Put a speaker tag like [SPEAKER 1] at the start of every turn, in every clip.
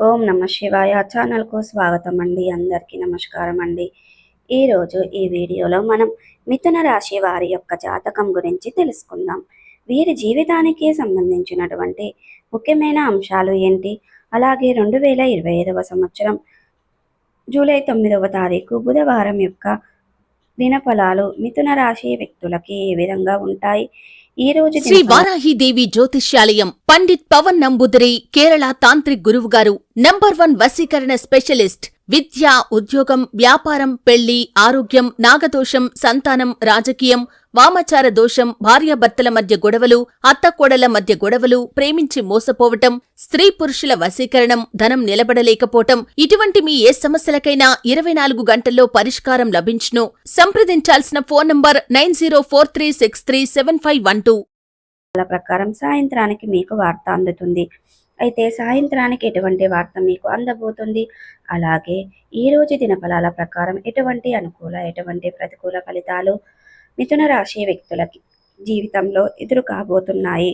[SPEAKER 1] ఓం నమ శివాయ ఛానల్కు స్వాగతం అండి. అందరికీ నమస్కారం అండి. ఈరోజు ఈ వీడియోలో మనం మిథున రాశి వారి యొక్క జాతకం గురించి తెలుసుకుందాం. వీరి జీవితానికి సంబంధించినటువంటి ముఖ్యమైన అంశాలు ఏంటి, అలాగే 2025వ సంవత్సరం జూలై 9వ తారీఖు బుధవారం యొక్క దినఫలాలు మిథున రాశి వ్యక్తులకి ఏ విధంగా ఉంటాయి, ఈ రోజు
[SPEAKER 2] శ్రీ వారాహిదేవి జ్యోతిష్యాలయం పండిత్ పవన్ నంబూదరి కేరళ తాంత్రిక్ గురువు గారు నంబర్ 1 వశీకరణ స్పెషలిస్ట్. విద్య, ఉద్యోగం, వ్యాపారం, పెళ్లి, ఆరోగ్యం, నాగదోషం, సంతానం, రాజకీయం, వామచార దోషం, భార్యాభర్తల మధ్య గొడవలు, అత్తకోడల మధ్య గొడవలు, ప్రేమించి మోసపోవటం, స్త్రీ పురుషుల వశీకరణం, ధనం నిలబడలేకపోవటం, ఇటువంటి మీ ఏ సమస్యలకైనా 24 గంటల్లో పరిష్కారం లభించును. సంప్రదించాల్సిన ఫోన్ నంబర్ 9043637512.
[SPEAKER 1] ప్రకారం సాయంత్రానికి మీకు వార్త అందుతుంది. అయితే సాయంత్రానికి ఎటువంటి వార్త మీకు అందబోతుంది, అలాగే ఈ రోజు దినఫలాల ప్రకారం ఎటువంటి అనుకూల ఎటువంటి ప్రతికూల ఫలితాలు మిథున రాశి వ్యక్తులకి జీవితంలో ఎదురు కాబోతున్నాయి,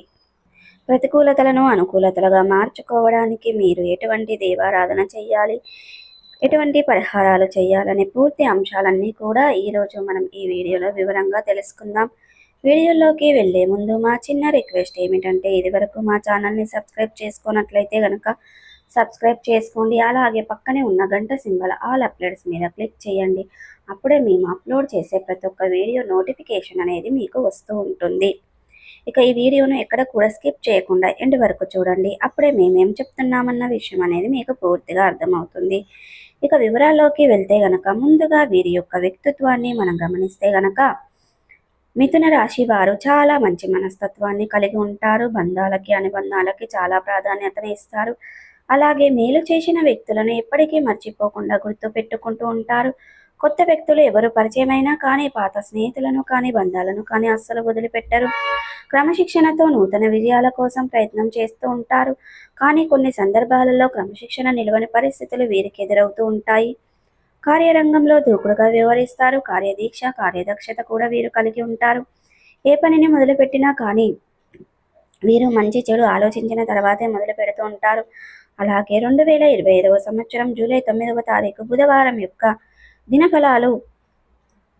[SPEAKER 1] ప్రతికూలతలను అనుకూలతలుగా మార్చుకోవడానికి మీరు ఎటువంటి దేవారాధన చేయాలి, ఎటువంటి పరిహారాలు చేయాలనే పూర్తి అంశాలన్నీ కూడా ఈరోజు మనం ఈ వీడియోలో వివరంగా తెలుసుకుందాం. వీడియోలోకి వెళ్లే ముందు మా చిన్న రిక్వెస్ట్ ఏమిటంటే, ఇదివరకు మా ఛానల్ని సబ్స్క్రైబ్ చేసుకున్నట్లయితే కనుక సబ్స్క్రైబ్ చేసుకోండి. అలాగే పక్కనే ఉన్న గంట సింబల్ ఆల్ అప్లోడ్స్ మీద క్లిక్ చేయండి. అప్పుడే మేము అప్లోడ్ చేసే ప్రతి ఒక్క వీడియో నోటిఫికేషన్ అనేది మీకు వస్తూ ఉంటుంది. ఇక ఈ వీడియోను ఎక్కడ కూడా స్కిప్ చేయకుండా ఎండ్ వరకు చూడండి. అప్పుడే మేమేం చెప్తున్నామన్న విషయం అనేది మీకు పూర్తిగా అర్థమవుతుంది. ఇక వివరాల్లోకి వెళ్తే గనక ముందుగా వీరి యొక్క వ్యక్తిత్వాన్ని మనం గమనిస్తే గనక మిథున రాశి వారు చాలా మంచి మనస్తత్వాన్ని కలిగి ఉంటారు. బంధాలకి అనుబంధాలకి చాలా ప్రాధాన్యతని ఇస్తారు. అలాగే మేలు చేసిన వ్యక్తులను ఎప్పటికీ మర్చిపోకుండా గుర్తు పెట్టుకుంటూ ఉంటారు. కొత్త వ్యక్తులు ఎవరు పరిచయమైనా కానీ పాత స్నేహితులను కానీ బంధాలను కానీ అస్సలు వదిలిపెట్టరు. క్రమశిక్షణతో నూతన విజయాల కోసం ప్రయత్నం చేస్తూ ఉంటారు. కానీ కొన్ని సందర్భాలలో క్రమశిక్షణ నిలవని పరిస్థితులు వీరికి ఎదురవుతూ ఉంటాయి. కార్యరంగంలో దూకుడుగా వ్యవహరిస్తారు. కార్యదీక్ష కార్యదక్షత కూడా వీరు కలిగి ఉంటారు. ఏ పనిని మొదలుపెట్టినా కానీ వీరు మంచి చెడు ఆలోచించిన తర్వాతే మొదలు పెడుతూ ఉంటారు. అలాగే 2025వ సంవత్సరం జూలై 9వ తారీఖు బుధవారం యొక్క దినఫలాలు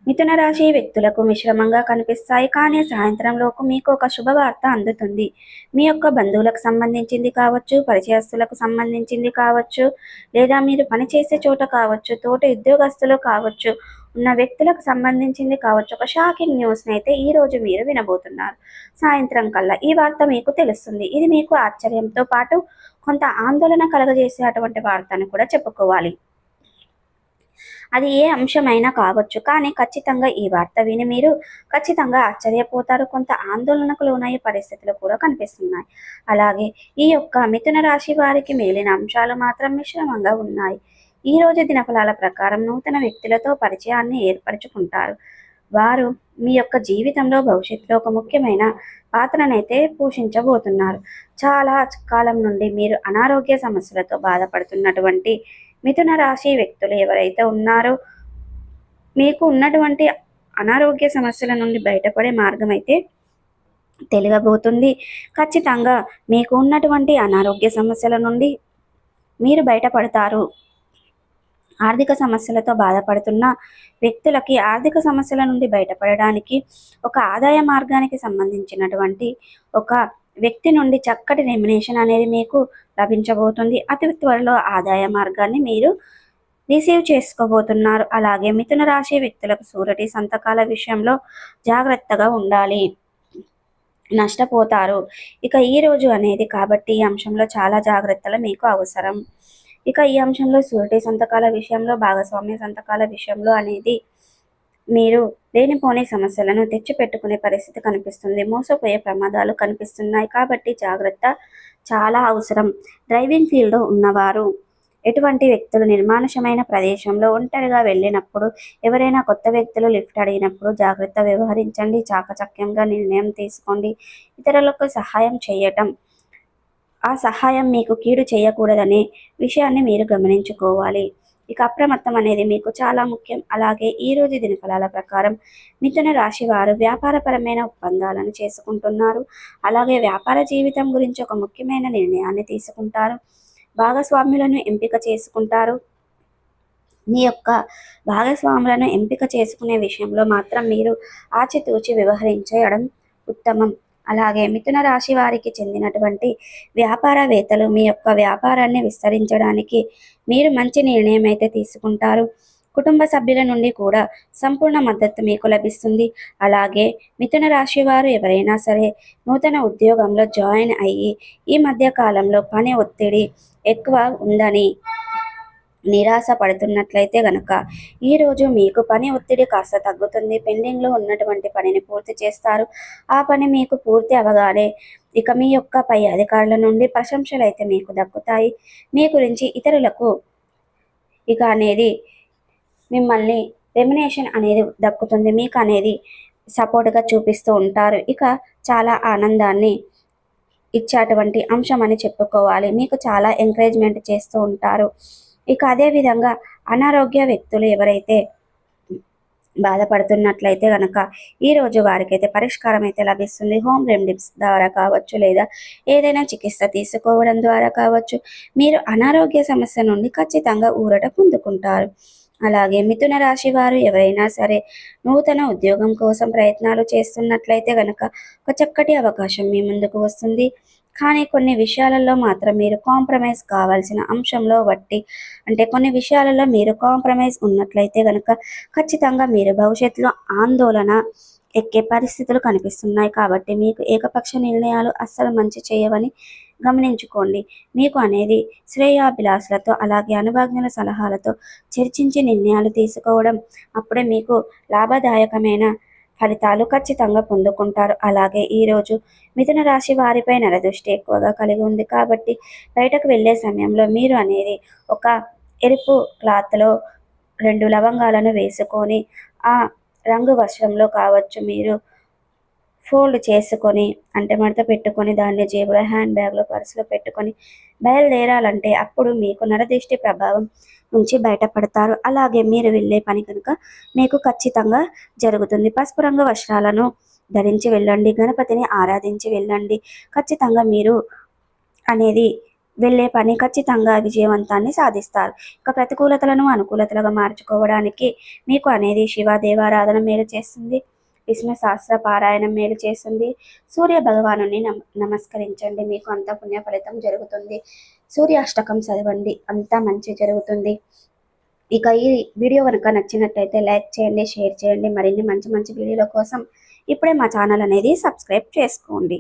[SPEAKER 1] మిథున రాశి వ్యక్తులకు మిశ్రమంగా కనిపిస్తాయి. కానీ సాయంత్రంలోపు మీకు ఒక శుభవార్త అందుతుంది. మీ యొక్క బంధువులకు సంబంధించింది కావచ్చు, పరిచయస్తులకు సంబంధించింది కావచ్చు, లేదా మీరు పనిచేసే చోట కావచ్చు, తోటి ఉద్యోగస్తులు కావచ్చు, ఉన్న వ్యక్తులకు సంబంధించింది కావచ్చు. ఒక షాకింగ్ న్యూస్ని అయితే ఈరోజు మీరు వినబోతున్నారు. సాయంత్రం కల్లా ఈ వార్త మీకు తెలుస్తుంది. ఇది మీకు ఆశ్చర్యంతో పాటు కొంత ఆందోళన కలగజేసేటువంటి వార్త అని కూడా చెప్పుకోవాలి. అది ఏ అంశమైనా కావచ్చు, కానీ ఖచ్చితంగా ఈ వార్త విని మీరు ఖచ్చితంగా ఆశ్చర్యపోతారు. కొంత ఆందోళనకు లోనయ్యే పరిస్థితులు కూడా కనిపిస్తున్నాయి. అలాగే ఈ యొక్క మిథున రాశి వారికి మేలిన అంశాలు మాత్రం మిశ్రమంగా ఉన్నాయి. ఈ రోజు దినఫలాల ప్రకారం నూతన వ్యక్తులతో పరిచయాన్ని ఏర్పరచుకుంటారు. వారు మీ యొక్క జీవితంలో భవిష్యత్తులో ఒక ముఖ్యమైన పాత్రనైతే పోషించబోతున్నారు. చాలా కాలం నుండి మీరు అనారోగ్య సమస్యలతో బాధపడుతున్నటువంటి మిథున రాశి వ్యక్తులు ఎవరైతే ఉన్నారో మీకు ఉన్నటువంటి అనారోగ్య సమస్యల నుండి బయటపడే మార్గం అయితే తెలియబోతుంది. ఖచ్చితంగా మీకు ఉన్నటువంటి అనారోగ్య సమస్యల నుండి మీరు బయటపడతారు. ఆర్థిక సమస్యలతో బాధపడుతున్న వ్యక్తులకి ఆర్థిక సమస్యల నుండి బయటపడడానికి ఒక ఆదాయ మార్గానికి సంబంధించినటువంటి ఒక వ్యక్తి నుండి చక్కటి రెమ్యునేషన్ అనేది మీకు లభించబోతుంది. అతి త్వరలో ఆదాయ మార్గాన్ని మీరు రిసీవ్ చేసుకోబోతున్నారు. అలాగే మిథున రాశి వ్యక్తులకు సూరటి సంతకాల విషయంలో జాగ్రత్తగా ఉండాలి, నష్టపోతారు. ఇక ఈ రోజు అనేది కాబట్టి ఈ అంశంలో చాలా జాగ్రత్తలు మీకు అవసరం. ఇక ఈ అంశంలో సూరటి సంతకాల విషయంలో, భాగస్వామ్య సంతకాల విషయంలో అనేది మీరు లేనిపోని సమస్యలను తెచ్చిపెట్టుకునే పరిస్థితి కనిపిస్తుంది. మోసపోయే ప్రమాదాలు కనిపిస్తున్నాయి. కాబట్టి జాగ్రత్త చాలా అవసరం. డ్రైవింగ్ ఫీల్డ్లో ఉన్నవారు ఎటువంటి వ్యక్తులు నిర్మానుషమైన ప్రదేశంలో ఒంటరిగా వెళ్ళినప్పుడు, ఎవరైనా కొత్త వ్యక్తులు లిఫ్ట్ అడిగినప్పుడు జాగ్రత్త వ్యవహరించండి. చాకచక్యంగా నిర్ణయం తీసుకోండి. ఇతరులకు సహాయం చేయటం, ఆ సహాయం మీకు కీడు చేయకూడదనే విషయాన్ని మీరు గమనించుకోవాలి. ఇక అప్రమత్తం అనేది మీకు చాలా ముఖ్యం. అలాగే ఈ రోజు దినఫలాల ప్రకారం మిథున రాశి వారు వ్యాపారపరమైన ఒప్పందాలను చేసుకుంటున్నారు. అలాగే వ్యాపార జీవితం గురించి ఒక ముఖ్యమైన నిర్ణయాన్ని తీసుకుంటారు. భాగస్వాములను ఎంపిక చేసుకుంటారు. మీ యొక్క భాగస్వాములను ఎంపిక చేసుకునే విషయంలో మాత్రం మీరు ఆచితూచి వ్యవహరించడం ఉత్తమం. అలాగే మిథున రాశి వారికి చెందినటువంటి వ్యాపారవేత్తలు మీ యొక్క వ్యాపారాన్ని విస్తరించడానికి మీరు మంచి నిర్ణయం అయితే తీసుకుంటారు. కుటుంబ సభ్యుల నుండి కూడా సంపూర్ణ మద్దతు మీకు లభిస్తుంది. అలాగే మిథున రాశి వారు ఎవరైనా సరే నూతన ఉద్యోగంలో జాయిన్ అయ్యి ఈ మధ్య కాలంలో పని ఒత్తిడి ఎక్కువ ఉందని నిరాశ పడుతున్నట్లయితే గనక ఈరోజు మీకు పని ఒత్తిడి కాస్త తగ్గుతుంది. పెండింగ్లో ఉన్నటువంటి పనిని పూర్తి చేస్తారు. ఆ పని మీకు పూర్తి అవగానే ఇక మీ యొక్క పై అధికారుల నుండి ప్రశంసలు అయితే మీకు దక్కుతాయి. మీ గురించి ఇతరులకు ఇక అనేది మిమ్మల్ని రెమ్యునేషన్ అనేది దక్కుతుంది. మీకు అనేది సపోర్ట్గా చూపిస్తూ ఉంటారు. ఇక చాలా ఆనందాన్ని ఇచ్చేటువంటి అంశం అని చెప్పుకోవాలి. మీకు చాలా ఎంకరేజ్మెంట్ చేస్తూ ఉంటారు. ఇక అదేవిధంగా అనారోగ్య వ్యక్తులు ఎవరైతే బాధపడుతున్నట్లయితే కనుక ఈరోజు వారికైతే పరిష్కారం అయితే లభిస్తుంది. హోమ్ రెమెడీస్ ద్వారా కావచ్చు, లేదా ఏదైనా చికిత్స తీసుకోవడం ద్వారా కావచ్చు, మీరు అనారోగ్య సమస్య నుండి ఖచ్చితంగా ఊరట పొందుకుంటారు. అలాగే మిథున రాశి వారు ఎవరైనా సరే నూతన ఉద్యోగం కోసం ప్రయత్నాలు చేస్తున్నట్లయితే కనుక ఒక చక్కటి అవకాశం మీ ముందుకు వస్తుంది. కానీ కొన్ని విషయాలలో మాత్రం మీరు కాంప్రమైజ్ కావాల్సిన అంశంలో బట్టి అంటే కొన్ని విషయాలలో మీరు కాంప్రమైజ్ ఉన్నట్లయితే కనుక ఖచ్చితంగా మీరు భవిష్యత్తులో ఆందోళన ఎక్కే పరిస్థితులు కనిపిస్తున్నాయి. కాబట్టి మీకు ఏకపక్ష నిర్ణయాలు అస్సలు మంచి చేయవని గమనించుకోండి. మీకు అనేది శ్రేయాభిలాషులతో అలాగే అనుభవజ్ఞుల సలహాలతో చర్చించి నిర్ణయాలు తీసుకోవడం అప్పుడే మీకు లాభదాయకమైన ఫలితాలు ఖచ్చితంగా పొందుకుంటారు. అలాగే ఈరోజు మిథున రాశి వారిపై నరదృష్టి ఎక్కువగా కలిగి ఉంది కాబట్టి బయటకు వెళ్ళే సమయంలో మీరు అనేది ఒక ఎరుపు క్లాత్లో 2 లవంగాలను వేసుకొని ఆ రంగు వస్త్రంలో కావచ్చు మీరు ఫోల్డ్ చేసుకొని అంటే మడత పెట్టుకొని దాన్ని జేబులో, హ్యాండ్ బ్యాగ్లో, పర్సులో పెట్టుకొని బయలుదేరాలంటే అప్పుడు మీకు నరదిష్టి ప్రభావం నుంచి బయటపడతారు. అలాగే మీరు వెళ్ళే పని కనుక మీకు ఖచ్చితంగా జరుగుతుంది. పసుపు రంగు వస్త్రాలను ధరించి వెళ్ళండి. గణపతిని ఆరాధించి వెళ్ళండి. ఖచ్చితంగా మీరు అనేది వెళ్ళే పని ఖచ్చితంగా విజయవంతాన్ని సాధిస్తారు. ఇక ప్రతికూలతలను అనుకూలతలుగా మార్చుకోవడానికి మీకు అనేది శివ దేవారాధన మేలు చేస్తుంది. విష్ణు శాస్త్ర పారాయణం మేలు చేస్తుంది. సూర్య భగవానుని నమస్కరించండి. మీకు అంత పుణ్య ఫలితం జరుగుతుంది. సూర్యాష్టకం చదవండి, అంతా మంచి జరుగుతుంది. ఇక ఈ వీడియో కనుక నచ్చినట్టయితే లైక్ చేయండి, షేర్ చేయండి. మరిన్ని మంచి మంచి వీడియోల కోసం ఇప్పుడే మా ఛానల్ అనేది సబ్స్క్రైబ్ చేసుకోండి.